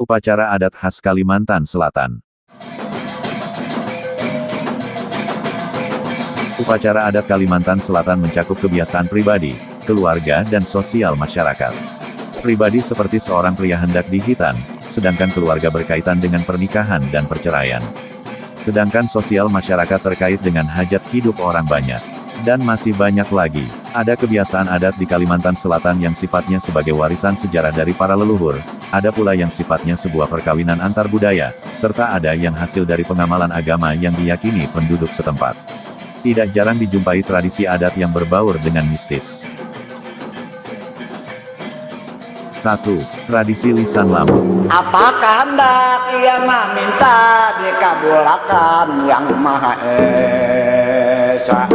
Upacara adat khas Kalimantan Selatan. Upacara adat Kalimantan Selatan mencakup kebiasaan pribadi, keluarga dan sosial masyarakat. Pribadi seperti seorang pria hendak dihitan, sedangkan keluarga berkaitan dengan pernikahan dan perceraian. Sedangkan sosial masyarakat terkait dengan hajat hidup orang banyak. Dan masih banyak lagi. Ada kebiasaan adat di Kalimantan Selatan yang sifatnya sebagai warisan sejarah dari para leluhur, ada pula yang sifatnya sebuah perkawinan antar budaya, serta ada yang hasil dari pengamalan agama yang diyakini penduduk setempat. Tidak jarang dijumpai tradisi adat yang berbaur dengan mistis. 1. Tradisi lisan lamut. Apakah hendak ia meminta dikabulkan yang Maha Esa?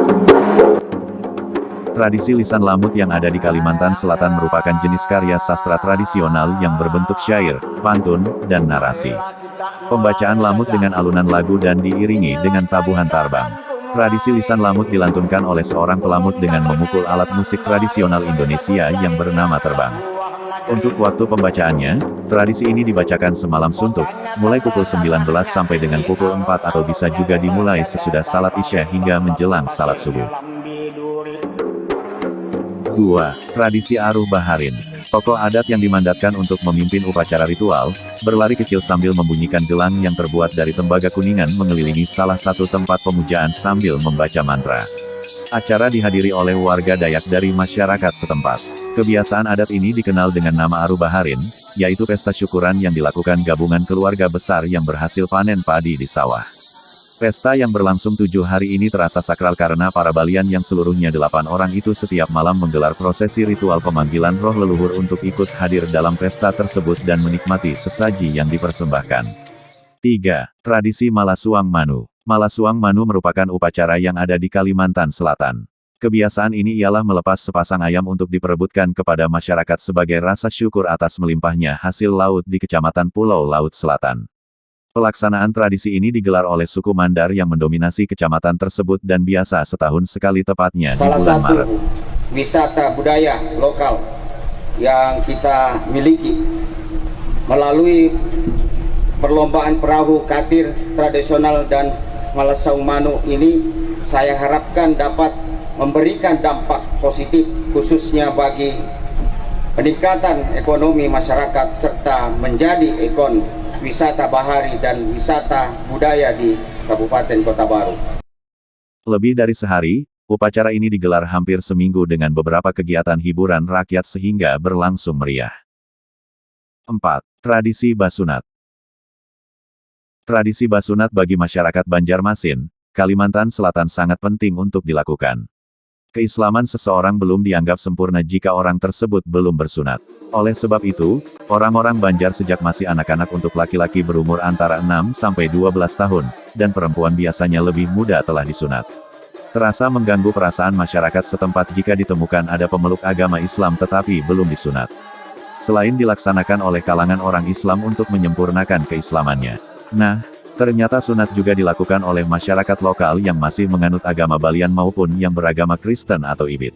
Tradisi lisan lamut yang ada di Kalimantan Selatan merupakan jenis karya sastra tradisional yang berbentuk syair, pantun, dan narasi. Pembacaan lamut dengan alunan lagu dan diiringi dengan tabuhan tarbang. Tradisi lisan lamut dilantunkan oleh seorang pelamut dengan memukul alat musik tradisional Indonesia yang bernama terbang. Untuk waktu pembacaannya, tradisi ini dibacakan semalam suntuk, mulai pukul 19 sampai dengan pukul 4 atau bisa juga dimulai sesudah salat Isya hingga menjelang salat subuh. 2. Tradisi Aruh Baharin. Tokoh adat yang dimandatkan untuk memimpin upacara ritual, berlari kecil sambil membunyikan gelang yang terbuat dari tembaga kuningan mengelilingi salah satu tempat pemujaan sambil membaca mantra. Acara dihadiri oleh warga Dayak dari masyarakat setempat. Kebiasaan adat ini dikenal dengan nama Aruh Baharin, yaitu pesta syukuran yang dilakukan gabungan keluarga besar yang berhasil panen padi di sawah. Pesta yang berlangsung 7 hari ini terasa sakral karena para balian yang seluruhnya 8 orang itu setiap malam menggelar prosesi ritual pemanggilan roh leluhur untuk ikut hadir dalam pesta tersebut dan menikmati sesaji yang dipersembahkan. 3. Tradisi Malasuang Manu. Malasuang Manu merupakan upacara yang ada di Kalimantan Selatan. Kebiasaan ini ialah melepas sepasang ayam untuk diperebutkan kepada masyarakat sebagai rasa syukur atas melimpahnya hasil laut di Kecamatan Pulau Laut Selatan. Pelaksanaan tradisi ini digelar oleh suku Mandar yang mendominasi kecamatan tersebut dan biasa setahun sekali tepatnya di bulan Maret. Wisata budaya lokal yang kita miliki melalui perlombaan perahu katir tradisional dan Malasuang Manu ini, saya harapkan dapat memberikan dampak positif khususnya bagi peningkatan ekonomi masyarakat serta menjadi ikon wisata bahari dan wisata budaya di Kabupaten Kota Baru. Lebih dari sehari, upacara ini digelar hampir seminggu dengan beberapa kegiatan hiburan rakyat sehingga berlangsung meriah. 4. Tradisi Basunat. Tradisi Basunat bagi masyarakat Banjarmasin, Kalimantan Selatan sangat penting untuk dilakukan. Keislaman seseorang belum dianggap sempurna jika orang tersebut belum bersunat. Oleh sebab itu, orang-orang Banjar sejak masih anak-anak untuk laki-laki berumur antara 6 sampai 12 tahun, dan perempuan biasanya lebih muda telah disunat. Terasa mengganggu perasaan masyarakat setempat jika ditemukan ada pemeluk agama Islam tetapi belum disunat. Selain dilaksanakan oleh kalangan orang Islam untuk menyempurnakan keislamannya. Nah, ternyata sunat juga dilakukan oleh masyarakat lokal yang masih menganut agama Balian maupun yang beragama Kristen atau Ibit.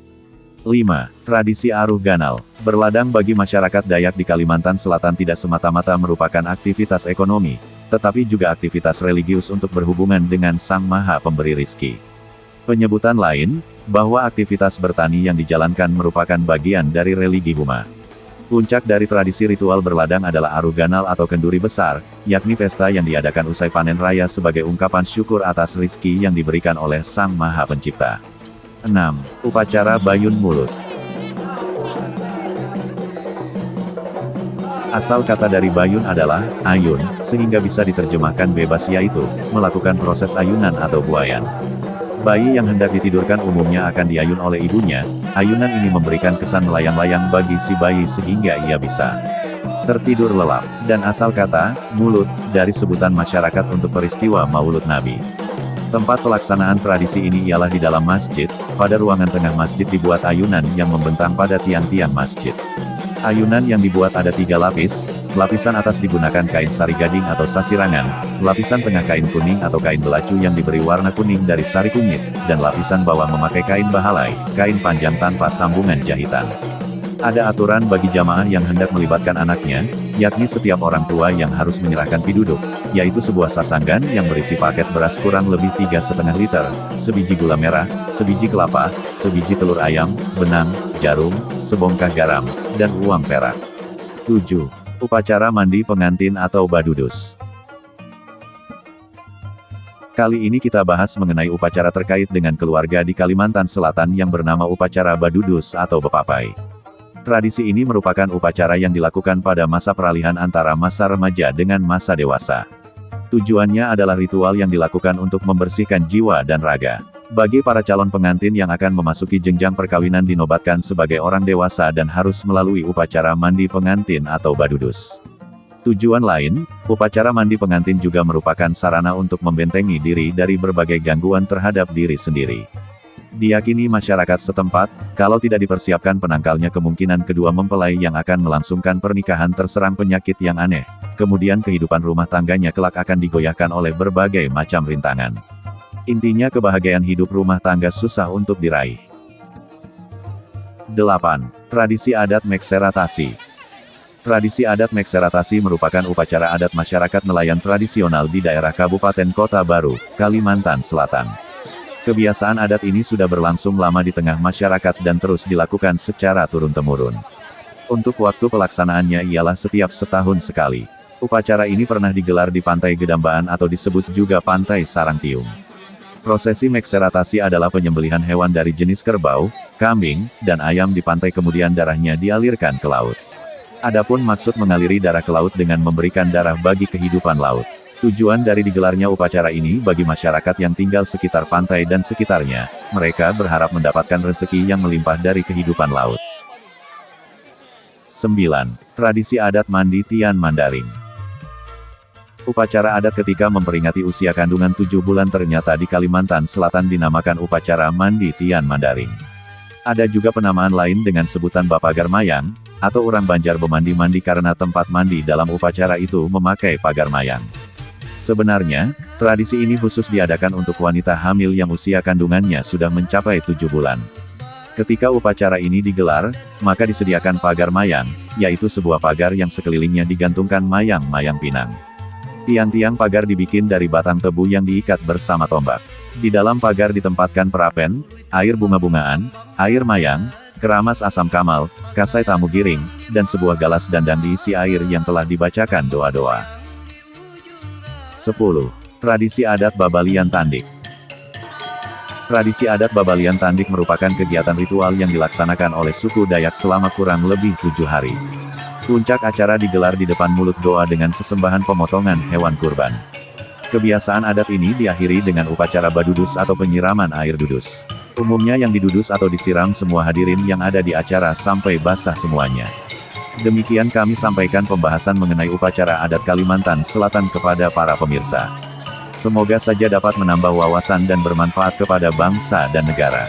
5. Tradisi Aruh Ganal. Berladang bagi masyarakat Dayak di Kalimantan Selatan tidak semata-mata merupakan aktivitas ekonomi, tetapi juga aktivitas religius untuk berhubungan dengan Sang Maha Pemberi Rizki. Penyebutan lain, bahwa aktivitas bertani yang dijalankan merupakan bagian dari religi Huma. Puncak dari tradisi ritual berladang adalah Aruh Ganal atau kenduri besar, yakni pesta yang diadakan usai panen raya sebagai ungkapan syukur atas rizki yang diberikan oleh Sang Maha Pencipta. 6. Upacara Bayun Mulut. Asal kata dari bayun adalah ayun, sehingga bisa diterjemahkan bebas yaitu melakukan proses ayunan atau buayan. Bayi yang hendak ditidurkan umumnya akan diayun oleh ibunya. Ayunan ini memberikan kesan melayang-layang bagi si bayi sehingga ia bisa tertidur lelap. Dan asal kata mulut dari sebutan masyarakat untuk peristiwa Maulud Nabi. Tempat pelaksanaan tradisi ini ialah di dalam masjid. Pada ruangan tengah masjid dibuat ayunan yang membentang pada tiang-tiang masjid. Ayunan yang dibuat ada 3 lapis, lapisan atas digunakan kain sari gading atau sasirangan, lapisan tengah kain kuning atau kain belacu yang diberi warna kuning dari sari kunyit, dan lapisan bawah memakai kain bahalai, kain panjang tanpa sambungan jahitan. Ada aturan bagi jamaah yang hendak melibatkan anaknya, yakni setiap orang tua yang harus menyerahkan piduduk, yaitu sebuah sasanggan yang berisi paket beras kurang lebih 3,5 liter, sebiji gula merah, sebiji kelapa, sebiji telur ayam, benang, jarum, sebongkah garam, dan uang perak. 7. Upacara mandi pengantin atau badudus. Kali ini kita bahas mengenai upacara terkait dengan keluarga di Kalimantan Selatan yang bernama upacara badudus atau bepapai. Tradisi ini merupakan upacara yang dilakukan pada masa peralihan antara masa remaja dengan masa dewasa. Tujuannya adalah ritual yang dilakukan untuk membersihkan jiwa dan raga. Bagi para calon pengantin yang akan memasuki jenjang perkawinan dinobatkan sebagai orang dewasa dan harus melalui upacara mandi pengantin atau badudus. Tujuan lain, upacara mandi pengantin juga merupakan sarana untuk membentengi diri dari berbagai gangguan terhadap diri sendiri. Diyakini masyarakat setempat, kalau tidak dipersiapkan penangkalnya kemungkinan kedua mempelai yang akan melangsungkan pernikahan terserang penyakit yang aneh, kemudian kehidupan rumah tangganya kelak akan digoyahkan oleh berbagai macam rintangan. Intinya kebahagiaan hidup rumah tangga susah untuk diraih. 8. Tradisi adat Mekseratasi. Tradisi adat Mekseratasi merupakan upacara adat masyarakat nelayan tradisional di daerah Kabupaten Kota Baru, Kalimantan Selatan. Kebiasaan adat ini sudah berlangsung lama di tengah masyarakat dan terus dilakukan secara turun-temurun. Untuk waktu pelaksanaannya ialah setiap setahun sekali. Upacara ini pernah digelar di Pantai Gedambaan atau disebut juga Pantai Sarangtiung. Prosesi Mekseratasi adalah penyembelihan hewan dari jenis kerbau, kambing, dan ayam di pantai kemudian darahnya dialirkan ke laut. Adapun maksud mengaliri darah ke laut dengan memberikan darah bagi kehidupan laut. Tujuan dari digelarnya upacara ini bagi masyarakat yang tinggal sekitar pantai dan sekitarnya, mereka berharap mendapatkan rezeki yang melimpah dari kehidupan laut. 9. Tradisi adat mandi Tian Mandaring. Upacara adat ketika memperingati usia kandungan 7 bulan ternyata di Kalimantan Selatan dinamakan upacara mandi Tian Mandaring. Ada juga penamaan lain dengan sebutan Bapagar Mayang, atau orang Banjar memandi-mandi karena tempat mandi dalam upacara itu memakai pagar mayang. Sebenarnya, tradisi ini khusus diadakan untuk wanita hamil yang usia kandungannya sudah mencapai 7 bulan. Ketika upacara ini digelar, maka disediakan pagar mayang, yaitu sebuah pagar yang sekelilingnya digantungkan mayang-mayang pinang. Tiang-tiang pagar dibikin dari batang tebu yang diikat bersama tombak. Di dalam pagar ditempatkan perapen, air bunga-bungaan, air mayang, keramas asam kamal, kasai tamu giring, dan sebuah galas dandan diisi air yang telah dibacakan doa-doa. 10. Tradisi adat Babalian Tandik. Tradisi adat Babalian Tandik merupakan kegiatan ritual yang dilaksanakan oleh suku Dayak selama kurang lebih 7 hari. Puncak acara digelar di depan mulut doa dengan sesembahan pemotongan hewan kurban. Kebiasaan adat ini diakhiri dengan upacara badudus atau penyiraman air dudus. Umumnya yang didudus atau disiram semua hadirin yang ada di acara sampai basah semuanya. Demikian kami sampaikan pembahasan mengenai upacara adat Kalimantan Selatan kepada para pemirsa. Semoga saja dapat menambah wawasan dan bermanfaat kepada bangsa dan negara.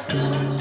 Dum